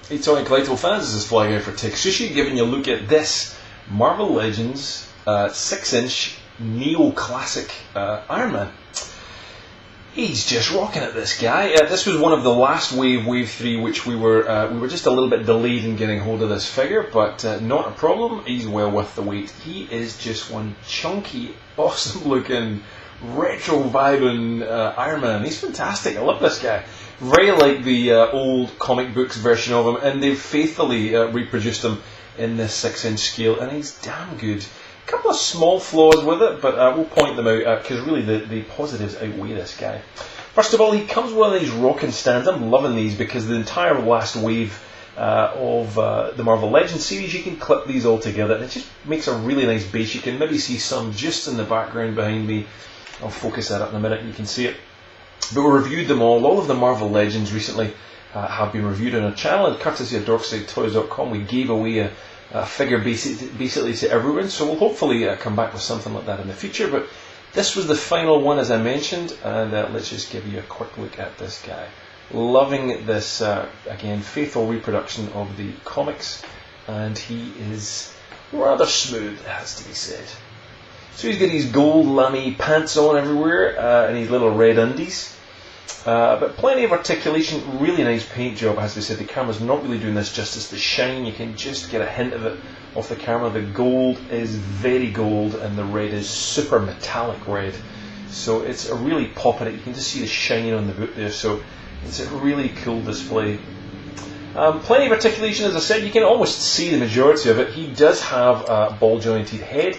Hey Tony Collectible fans, this is Fly Guy for TekSushi, giving you a look at this Marvel Legends 6-inch neo-classic Iron Man. He's just rocking it, this guy. This was one of the last Wave 3, which we were just a little bit delayed in getting hold of this figure, but not a problem. He's well worth the wait. He is just one chunky, awesome-looking, retro-vibing Iron Man. He's fantastic. I love this guy. Very like the old comic books version of him, and they've faithfully reproduced him in this 6-inch scale, and he's damn good. A couple of small flaws with it, but we'll point them out because really the positives outweigh this guy. First of all, he comes with one of these rocking stands. I'm loving these because the entire last wave of the Marvel Legends series, you can clip these all together, and it just makes a really nice base. You can maybe see some just in the background behind me. I'll focus that up in a minute and you can see it. But we reviewed them all. All of the Marvel Legends recently have been reviewed on our channel, and courtesy of DorksideToys.com, we gave away a figure basically to everyone. So we'll hopefully come back with something like that in the future. But this was the final one, as I mentioned, and let's just give you a quick look at this guy. Loving this, again, faithful reproduction of the comics, and he is rather smooth, it has to be said. So he's got his gold lammy pants on everywhere, and his little red undies. But plenty of articulation, really nice paint job, as we said. The camera's not really doing this justice. The shine, you can just get a hint of it off the camera. The gold is very gold, and the red is super metallic red. So it's a really pop in it. You can just see the shine on the boot there, so it's a really cool display. Plenty of articulation, as I said. You can almost see the majority of it. He does have a ball-jointed head.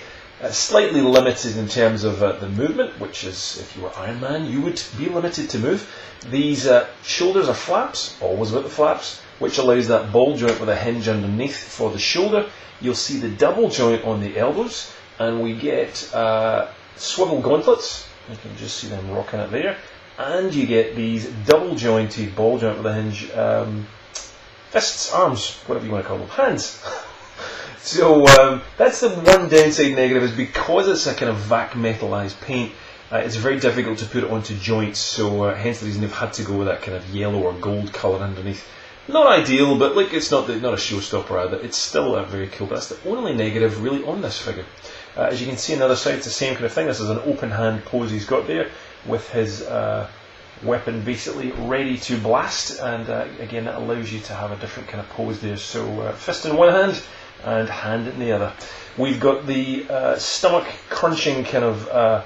Slightly limited in terms of the movement, which is, if you were Iron Man, you would be limited to move. These shoulders are flaps, always with the flaps, which allows that ball joint with a hinge underneath for the shoulder. You'll see the double joint on the elbows, and we get swivel gauntlets. You can just see them rocking it there. And you get these double jointed ball joint with a hinge fists, arms, whatever you want to call them, hands. So that's the one downside negative, is because it's a kind of vac metalized paint, it's very difficult to put it onto joints, so hence the reason they've had to go with that kind of yellow or gold colour underneath. Not ideal, but like it's not a showstopper either. It's still very cool, but that's the only negative really on this figure. As you can see on the other side, it's the same kind of thing. This is an open hand pose he's got there, with his weapon basically ready to blast, and again that allows you to have a different kind of pose there. So fist in one hand, and hand in the other. We've got the stomach crunching kind of, there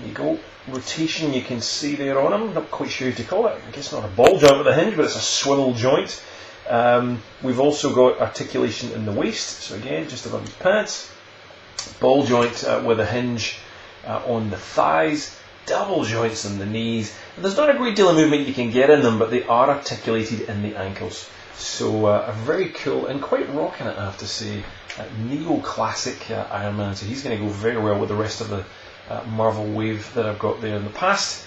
you go, rotation you can see there on him. Not quite sure how to call it. I guess not a ball joint with a hinge, but it's a swivel joint. We've also got articulation in the waist, so again, just above his pants. Ball joint with a hinge on the thighs. Double joints in the knees. And there's not a great deal of movement you can get in them, but they are articulated in the ankles. So a very cool and quite rocking it, I have to say, neo-classic Iron Man. So he's going to go very well with the rest of the Marvel wave that I've got there in the past.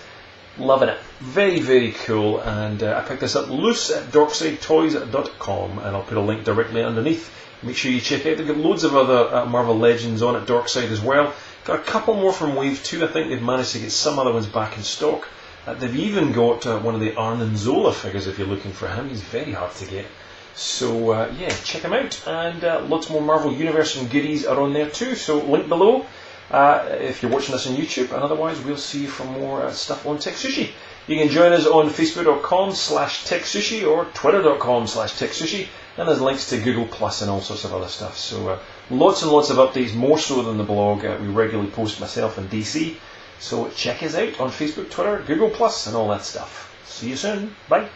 Loving it. Very, very cool. And I picked this up loose at DorksideToys.com, and I'll put a link directly underneath. Make sure you check it out. They've got loads of other Marvel Legends on at Dorkside as well. Got a couple more from Wave 2. I think they've managed to get some other ones back in stock. They've even got one of the Arnim Zola figures if you're looking for him. He's very hard to get. So yeah, check him out. And lots more Marvel Universe and goodies are on there too. So link below if you're watching this on YouTube. And otherwise, we'll see you for more stuff on TekSushi. You can join us on Facebook.com/TekSushi or Twitter.com/TekSushi. And there's links to Google Plus and all sorts of other stuff. So lots and lots of updates, more so than the blog. We regularly post myself and DC. So check us out on Facebook, Twitter, Google Plus, and all that stuff. See you soon. Bye.